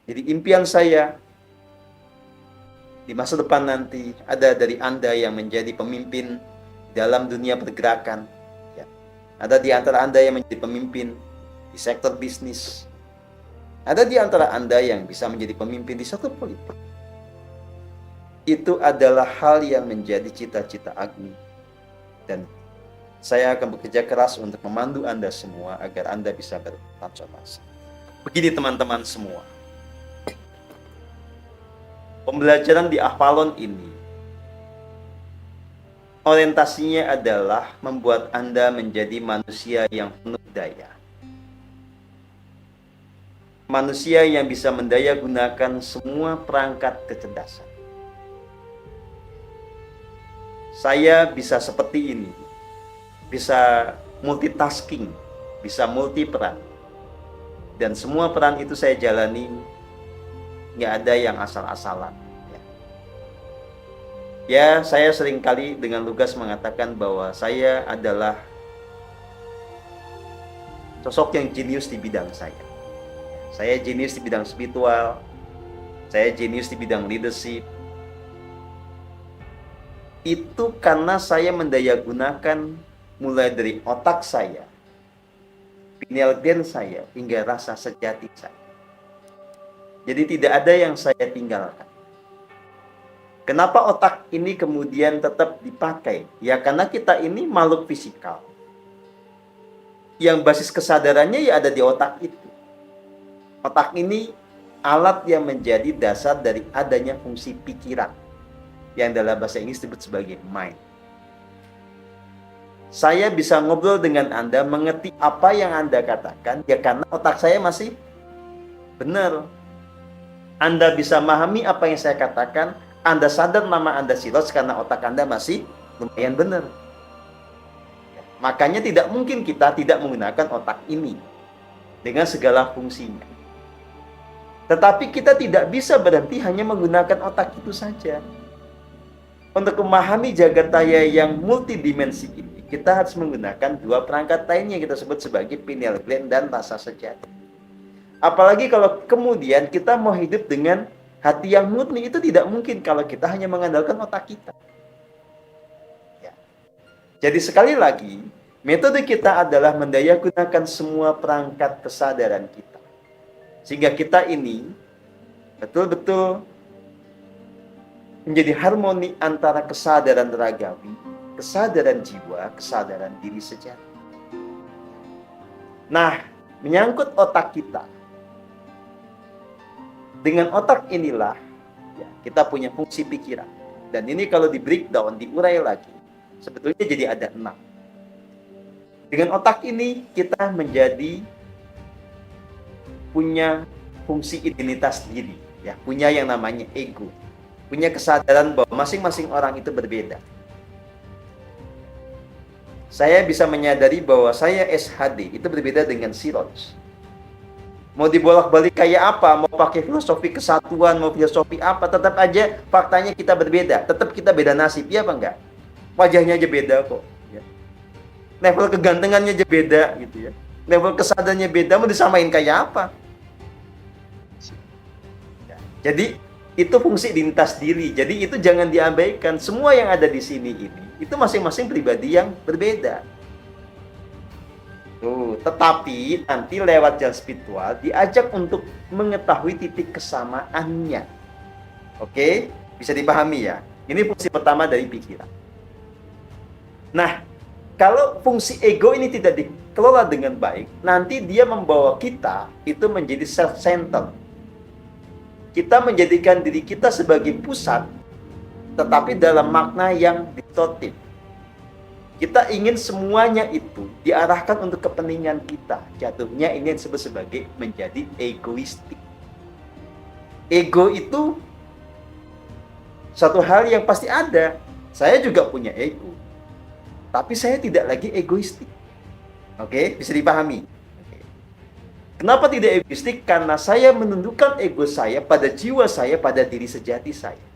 Jadi impian saya di masa depan nanti ada dari Anda yang menjadi pemimpin dalam dunia pergerakan. Ya. Ada di antara Anda yang menjadi pemimpin di sektor bisnis. Ada di antara Anda yang bisa menjadi pemimpin di sektor politik. Itu adalah hal yang menjadi cita-cita Agni. Dan saya akan bekerja keras untuk memandu Anda semua agar Anda bisa bertransformasi. Begini teman-teman semua. Pembelajaran di Avalon ini orientasinya adalah membuat Anda menjadi manusia yang penuh daya. Manusia yang bisa mendaya gunakan semua perangkat kecerdasan. Saya bisa seperti ini, bisa multitasking, bisa multi peran. Dan semua peran itu saya jalani, nggak ada yang asal-asalan. Ya, saya seringkali dengan lugas mengatakan bahwa saya adalah sosok yang jenius di bidang saya. Saya jenius di bidang spiritual, saya jenius di bidang leadership. Itu karena saya mendayagunakan mulai dari otak saya, pineal gland saya, hingga rasa sejati saya. Jadi tidak ada yang saya tinggalkan. Kenapa otak ini kemudian tetap dipakai? Ya karena kita ini makhluk fisikal. Yang basis kesadarannya ya ada di otak itu. Otak ini alat yang menjadi dasar dari adanya fungsi pikiran. Yang dalam bahasa Inggris disebut sebagai mind. Saya bisa ngobrol dengan Anda, mengerti apa yang Anda katakan, ya karena otak saya masih benar. Anda bisa memahami apa yang saya katakan, Anda sadar nama Anda silos karena otak Anda masih lumayan benar. Makanya tidak mungkin kita tidak menggunakan otak ini dengan segala fungsinya. Tetapi kita tidak bisa berhenti hanya menggunakan otak itu saja. Untuk memahami jagat raya yang multidimensi ini, kita harus menggunakan dua perangkat lainnya yang kita sebut sebagai pineal gland dan rasa sejati. Apalagi kalau kemudian kita mau hidup dengan hati yang murni, itu tidak mungkin kalau kita hanya mengandalkan otak kita. Ya. Jadi sekali lagi, metode kita adalah mendayagunakan semua perangkat kesadaran kita. Sehingga kita ini betul-betul menjadi harmoni antara kesadaran ragawi, kesadaran jiwa, kesadaran diri sejati. Nah, menyangkut otak kita. Dengan otak inilah ya, kita punya fungsi pikiran. Dan ini kalau di breakdown, diurai lagi, sebetulnya jadi ada 6. Dengan otak ini kita menjadi punya fungsi identitas diri, ya, punya yang namanya ego, punya kesadaran bahwa masing-masing orang itu berbeda. Saya bisa menyadari bahwa saya SHD itu berbeda dengan Siroj. Mau dibolak-balik kayak apa, mau pakai filosofi kesatuan, mau filosofi apa, tetap aja faktanya kita berbeda. Tetap kita beda nasib, ya apa enggak? Wajahnya aja beda kok. Ya. Level kegantengannya aja beda gitu ya. Level kesadarannya beda, mau disamain kayak apa? Ya. Jadi itu fungsi identitas diri. Jadi itu jangan diabaikan. Semua yang ada di sini ini, itu masing-masing pribadi yang berbeda. Tetapi nanti lewat jalan spiritual diajak untuk mengetahui titik kesamaannya. Oke, bisa dipahami ya. Ini fungsi pertama dari pikiran. Nah, kalau fungsi ego ini tidak dikelola dengan baik, nanti dia membawa kita itu menjadi self-centered. Kita menjadikan diri kita sebagai pusat, tetapi dalam makna yang distortif. Kita ingin semuanya itu diarahkan untuk kepentingan kita. Jatuhnya ini disebut sebagai menjadi egoistik. Ego itu satu hal yang pasti ada. Saya juga punya ego. Tapi saya tidak lagi egoistik. Oke, bisa dipahami. Oke. Kenapa tidak egoistik? Karena saya menundukkan ego saya pada jiwa saya, pada diri sejati saya.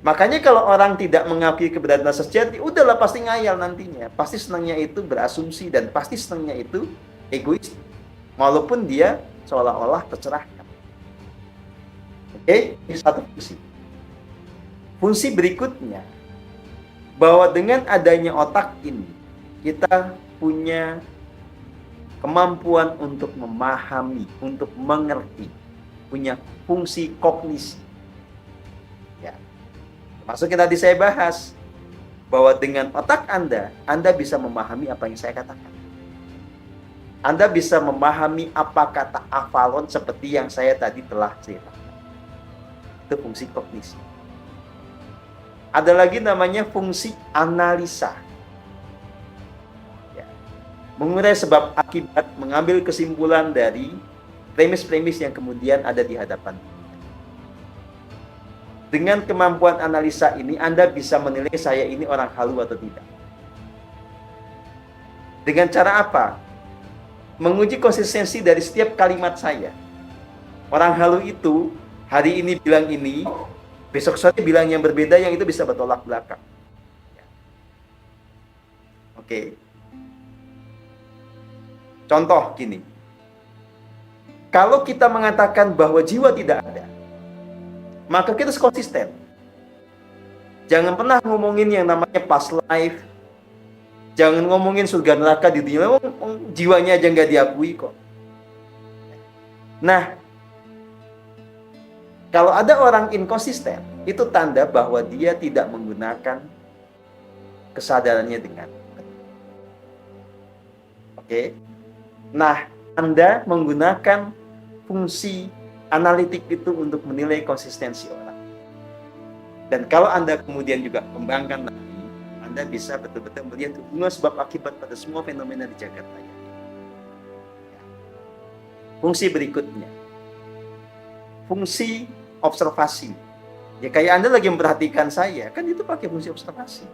Makanya kalau orang tidak mengakui keberadaan rasa sejati, udahlah pasti ngayal nantinya. Pasti senangnya itu berasumsi dan pasti senangnya itu egois. Walaupun dia seolah-olah tercerahkan. Oke, ini satu fungsi. Fungsi berikutnya, bahwa dengan adanya otak ini, kita punya kemampuan untuk memahami, untuk mengerti, punya fungsi kognisi. Ya. Maksud yang tadi saya bahas, bahwa dengan otak Anda bisa memahami apa yang saya katakan. Anda bisa memahami apa kata Avalon seperti yang saya tadi telah ceritakan. Itu fungsi kognisi. Ada lagi namanya fungsi analisa. Ya. Mengurai sebab akibat, mengambil kesimpulan dari premis-premis yang kemudian ada di hadapan. Dengan kemampuan analisa ini, Anda bisa menilai saya ini orang halu atau tidak. Dengan cara apa? Menguji konsistensi dari setiap kalimat saya. Orang halu itu hari ini bilang ini, besok sore bilang yang berbeda, yang itu bisa bertolak belakang. Oke. Contoh gini. Kalau kita mengatakan bahwa jiwa tidak ada, maka kita harus konsisten. Jangan pernah ngomongin yang namanya past life. Jangan ngomongin surga neraka di dunia. Jiwanya aja nggak diakui kok. Nah, kalau ada orang inkonsisten, itu tanda bahwa dia tidak menggunakan kesadarannya dengan benar. Oke. Nah, Anda menggunakan fungsi analitik itu untuk menilai konsistensi orang. Dan kalau Anda kemudian juga kembangkan lagi, Anda bisa betul-betul melihat hubungan sebab akibat pada semua fenomena di jagat raya. Fungsi berikutnya, fungsi observasi. Ya kayak Anda lagi memperhatikan saya, kan itu pakai fungsi observasi.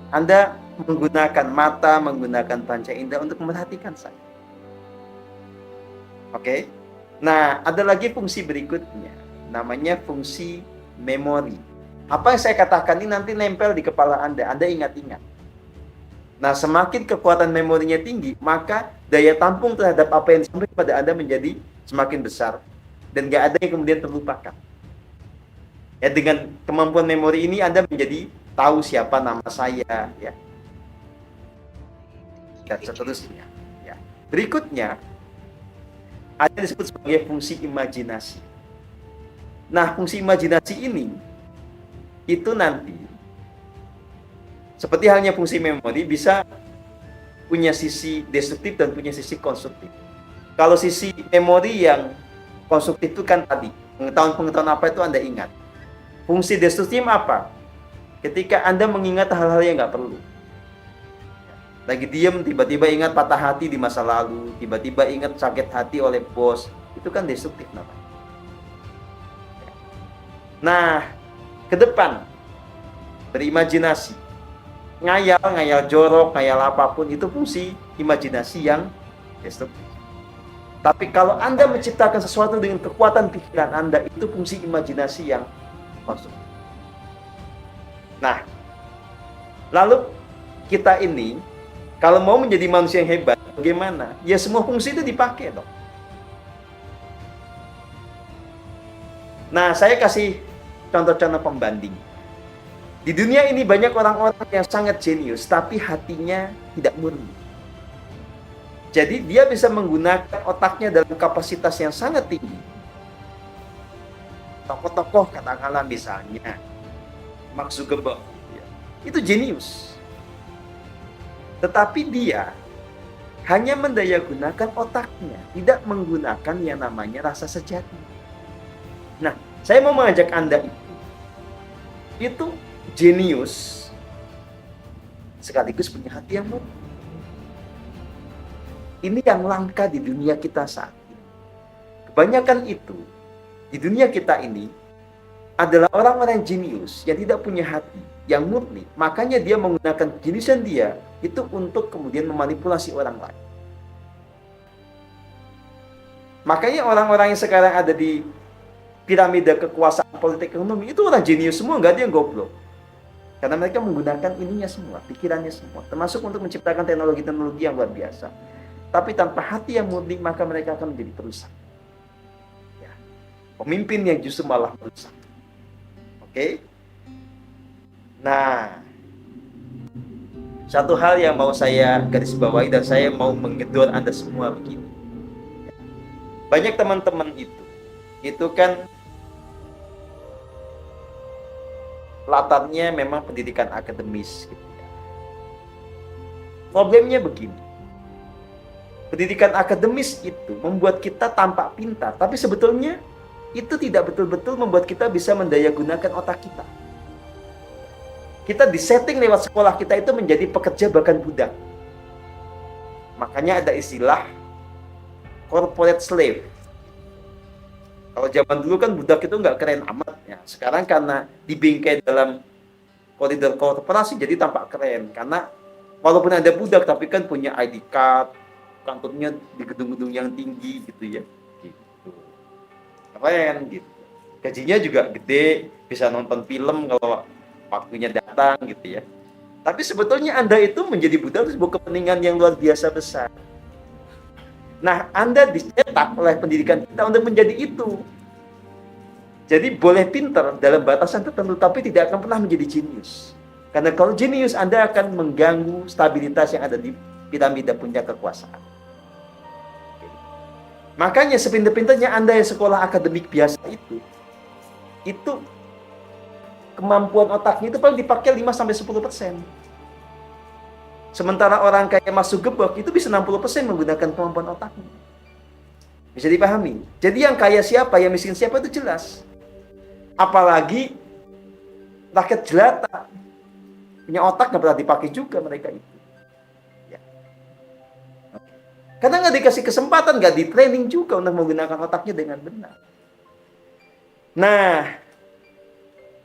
Anda menggunakan mata, menggunakan panca indera untuk memperhatikan saya. Oke? Nah, ada lagi fungsi berikutnya, namanya fungsi memori. Apa yang saya katakan ini nanti nempel di kepala Anda ingat-ingat. Nah, semakin kekuatan memorinya tinggi, maka daya tampung terhadap apa yang disampaikan pada Anda menjadi semakin besar. Dan nggak ada yang kemudian terlupakan. Ya, dengan kemampuan memori ini Anda menjadi tahu siapa nama saya, ya. Dan seterusnya. Ya. Berikutnya, ada yang disebut sebagai fungsi imajinasi. Nah, fungsi imajinasi ini, itu nanti, seperti halnya fungsi memori, bisa punya sisi destruktif dan punya sisi konstruktif. Kalau sisi memori yang konstruktif itu kan tadi, pengetahuan apa itu Anda ingat. Fungsi destruktif apa? Ketika Anda mengingat hal-hal yang nggak perlu. Lagi diem, tiba-tiba ingat patah hati di masa lalu, tiba-tiba ingat sakit hati oleh bos, itu kan destruktif namanya. Nah, ke depan, berimajinasi. Ngayal jorok, ngayal apapun, itu fungsi imajinasi yang destruktif. Tapi kalau Anda menciptakan sesuatu dengan kekuatan pikiran Anda, itu fungsi imajinasi yang konstruktif. Nah, lalu kita ini, kalau mau menjadi manusia yang hebat, bagaimana? Ya semua fungsi itu dipakai dong. Nah, saya kasih contoh-contoh pembanding. Di dunia ini banyak orang-orang yang sangat jenius, tapi hatinya tidak murni. Jadi dia bisa menggunakan otaknya dalam kapasitas yang sangat tinggi. Tokoh-tokoh katakanlah misalnya Mark Zuckerberg, ya, itu jenius. Tetapi dia hanya mendayagunakan otaknya, tidak menggunakan yang namanya rasa sejati. Nah, saya mau mengajak Anda itu jenius sekaligus punya hati yang murni. Ini yang langka di dunia kita saat ini. Kebanyakan itu di dunia kita ini adalah orang-orang jenius yang tidak punya hati yang murni. Makanya dia menggunakan jeniusan dia itu untuk kemudian memanipulasi orang lain. Makanya orang-orang yang sekarang ada di piramida kekuasaan politik ekonomi itu orang jenius semua, nggak ada yang goblok. Karena mereka menggunakan ininya semua, pikirannya semua, termasuk untuk menciptakan teknologi-teknologi yang luar biasa. Tapi tanpa hati yang murni, maka mereka akan menjadi perusak. pemimpin yang justru malah merusak. Oke? Nah, satu hal yang mau saya garis bawahi dan saya mau menggedor Anda semua begini. Banyak teman-teman itu kan latarnya memang pendidikan akademis gitu ya. Problemnya begini. Pendidikan akademis itu membuat kita tampak pintar, tapi sebetulnya itu tidak betul-betul membuat kita bisa mendayagunakan otak kita. Kita disetting lewat sekolah kita itu menjadi pekerja bahkan budak. Makanya ada istilah corporate slave. Kalau zaman dulu kan budak itu nggak keren amat ya. Sekarang karena dibingkai dalam koridor korporasi jadi tampak keren. Karena walaupun ada budak tapi kan punya ID card, kantornya di gedung-gedung yang tinggi gitu ya. Gitu. Keren gitu. Gajinya juga gede, bisa nonton film kalau waktunya datang gitu ya. Tapi sebetulnya Anda itu menjadi budak itu sebuah kepentingan yang luar biasa besar. Nah, Anda dicetak oleh pendidikan kita untuk menjadi itu. Jadi boleh pintar dalam batasan tertentu, tapi tidak akan pernah menjadi jenius. Karena kalau jenius, Anda akan mengganggu stabilitas yang ada di piramida puncak kekuasaan. Makanya sepintar-pintarnya Anda yang sekolah akademik biasa itu kemampuan otaknya itu paling dipakai 5-10%. Sementara orang kayak Mas Zuckerberg itu bisa 60% menggunakan kemampuan otaknya. Bisa dipahami? Jadi yang kaya siapa, yang miskin siapa itu jelas. Apalagi rakyat jelata. Punya otak nggak pernah dipakai juga mereka itu. Ya. Karena nggak dikasih kesempatan, nggak di training juga untuk menggunakan otaknya dengan benar. Nah,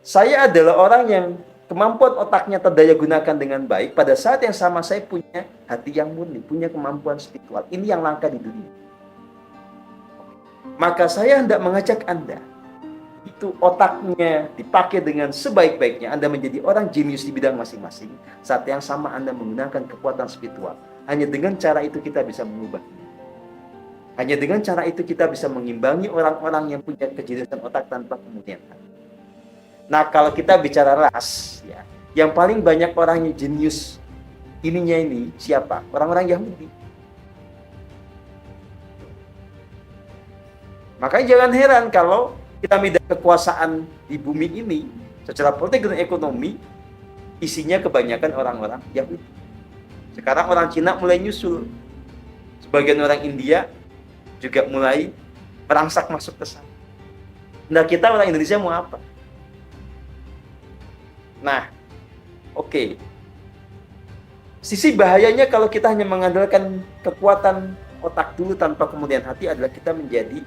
saya adalah orang yang kemampuan otaknya terdaya gunakan dengan baik. Pada saat yang sama saya punya hati yang murni, punya kemampuan spiritual. Ini yang langka di dunia. Maka saya hendak mengajak Anda, itu otaknya dipakai dengan sebaik-baiknya. Anda menjadi orang jenius di bidang masing-masing. Saat yang sama Anda menggunakan kekuatan spiritual. Hanya dengan cara itu kita bisa mengubahnya. Hanya dengan cara itu kita bisa mengimbangi orang-orang yang punya kejeniusan otak tanpa kemudian. Nah, kalau kita bicara ras, ya, yang paling banyak orang yang jenius ininya ini siapa? Orang-orang Yahudi. Makanya jangan heran kalau kita minta kekuasaan di bumi ini secara politik dan ekonomi isinya kebanyakan orang-orang Yahudi. Sekarang orang Cina mulai nyusul. Sebagian orang India juga mulai merangsak masuk ke sana. Nah, kita orang Indonesia mau apa? Nah, oke. Sisi bahayanya kalau kita hanya mengandalkan kekuatan otak dulu tanpa kemudian hati adalah kita menjadi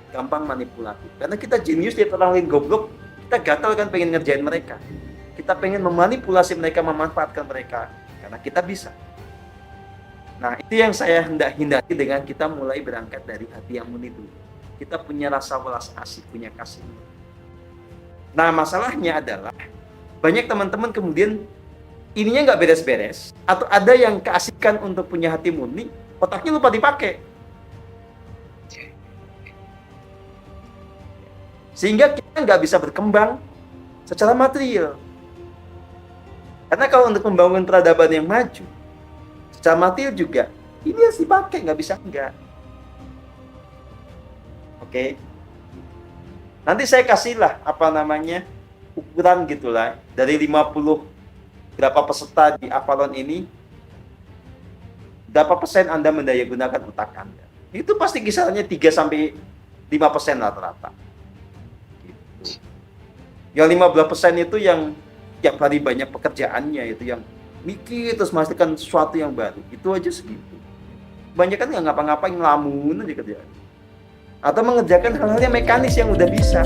gampang manipulatif. Karena kita jenius, lihat orang lain goblok, kita gatal kan pengen ngerjain mereka. Kita pengen memanipulasi mereka, memanfaatkan mereka. Karena kita bisa. Nah, itu yang saya hendak hindari dengan kita mulai berangkat dari hati yang murni dulu. Kita punya rasa welas asih, punya kasih. Nah, masalahnya adalah banyak teman-teman kemudian ininya nggak beres-beres, atau ada yang keasikan untuk punya hati murni, otaknya lupa dipakai. Sehingga kita nggak bisa berkembang secara material. Karena kalau untuk membangun peradaban yang maju, secara material juga, ini harus dipakai, nggak bisa enggak. Oke. Nanti saya kasihlah ukuran gitulah dari 50 berapa peserta di Avalon ini, berapa persen Anda mendaya gunakan otak Anda. Itu pasti kisarannya 3-5% rata-rata. Gitu. Yang 15% itu yang tiap hari banyak pekerjaannya, itu yang mikir terus menghasilkan sesuatu yang baru. Itu aja segitu. Banyak kan nggak ngapa-ngapain, ngelamun aja kerjaan. Atau mengerjakan hal-hal yang mekanis yang udah bisa.